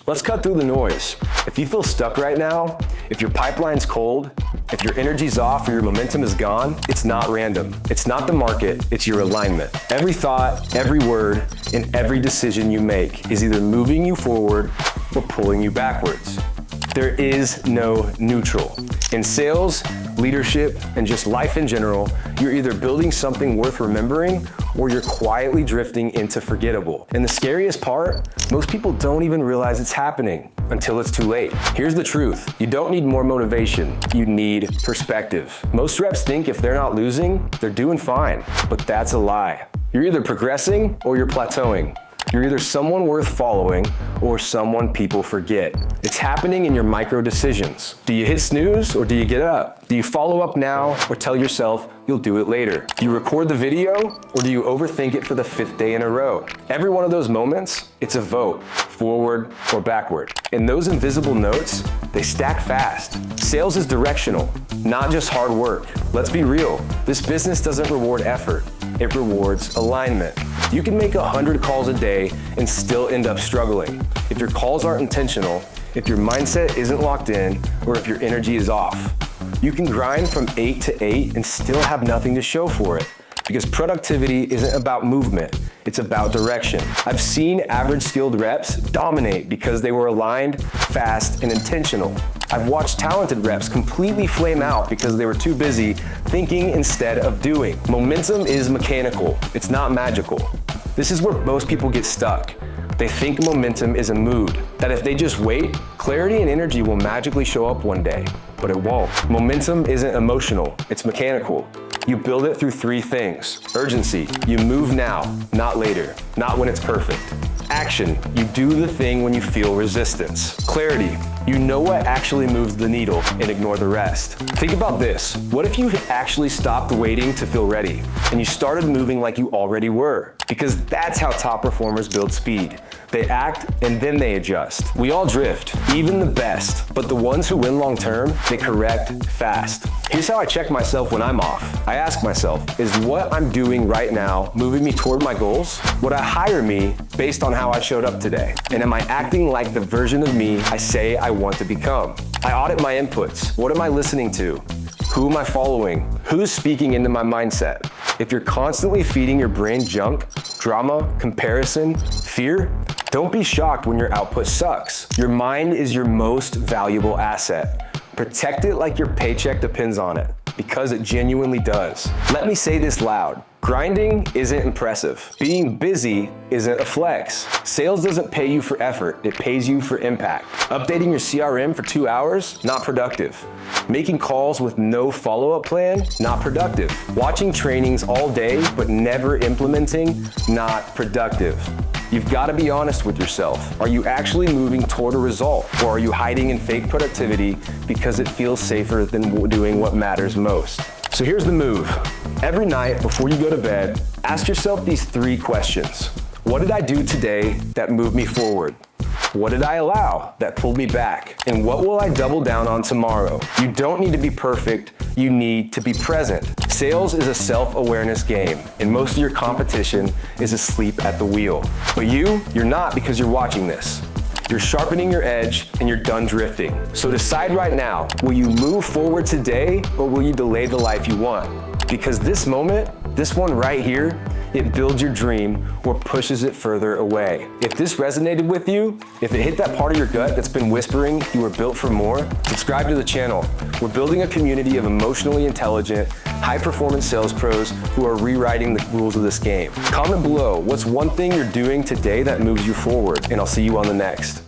Let's cut through the noise. If you feel stuck right now, if your pipeline's cold, if your energy's off or your momentum is gone, it's not random. It's not the market, it's your alignment. Every thought, every word, and every decision you make is either moving you forward or pulling you backwards. There is no neutral. In sales, leadership, and just life in general, you're either building something worth remembering or you're quietly drifting into forgettable. And the scariest part, most people don't even realize it's happening until it's too late. Here's the truth. You don't need more motivation. You need perspective. Most reps think if they're not losing, they're doing fine, but that's a lie. You're either progressing or you're plateauing. You're either someone worth following or someone people forget. It's happening in your micro decisions. Do you hit snooze or do you get up? Do you follow up now or tell yourself you'll do it later? Do you record the video or do you overthink it for the 5th day in a row? Every one of those moments, it's a vote, forward or backward. And those invisible notes, they stack fast. Sales is directional, not just hard work. Let's be real, this business doesn't reward effort, it rewards alignment. You can make 100 calls a day and still end up struggling. If your calls aren't intentional, if your mindset isn't locked in, or if your energy is off. You can grind from 8 to 8 and still have nothing to show for it. Because productivity isn't about movement, it's about direction. I've seen average skilled reps dominate because they were aligned, fast, and intentional. I've watched talented reps completely flame out because they were too busy thinking instead of doing. Momentum is mechanical, it's not magical. This is where most people get stuck. They think momentum is a mood, that if they just wait, clarity and energy will magically show up one day, but it won't. Momentum isn't emotional, it's mechanical. You build it through 3 things. Urgency, you move now, not later, not when it's perfect. Action, you do the thing when you feel resistance. Clarity, you know what actually moves the needle and ignore the rest. Think about this. What if you actually stopped waiting to feel ready and you started moving like you already were? Because that's how top performers build speed. They act and then they adjust. We all drift, even the best, but the ones who win long term, they correct fast. Here's how I check myself when I'm off. I ask myself, is what I'm doing right now moving me toward my goals? Would I hire me based on how I showed up today? And am I acting like the version of me I say I want to become? I audit my inputs. What am I listening to? Who am I following? Who's speaking into my mindset? If you're constantly feeding your brain junk, drama, comparison, fear, don't be shocked when your output sucks. Your mind is your most valuable asset. Protect it like your paycheck depends on it, because it genuinely does. Let me say this loud. Grinding isn't impressive. Being busy isn't a flex. Sales doesn't pay you for effort, it pays you for impact. Updating your CRM for 2 hours, not productive. Making calls with no follow-up plan, not productive. Watching trainings all day but never implementing, not productive. You've got to be honest with yourself. Are you actually moving toward a result, or are you hiding in fake productivity because it feels safer than doing what matters most? So here's the move. Every night before you go to bed, ask yourself these 3 questions. What did I do today that moved me forward? What did I allow that pulled me back? And what will I double down on tomorrow? You don't need to be perfect, you need to be present. Sales is a self-awareness game, and most of your competition is asleep at the wheel. But you're not, because you're watching this. You're sharpening your edge and you're done drifting. So decide right now, will you move forward today or will you delay the life you want? Because this moment, this one right here, it builds your dream or pushes it further away. If this resonated with you, if it hit that part of your gut that's been whispering you were built for more, subscribe to the channel. We're building a community of emotionally intelligent, high-performance sales pros who are rewriting the rules of this game. Comment below, what's one thing you're doing today that moves you forward? And I'll see you on the next.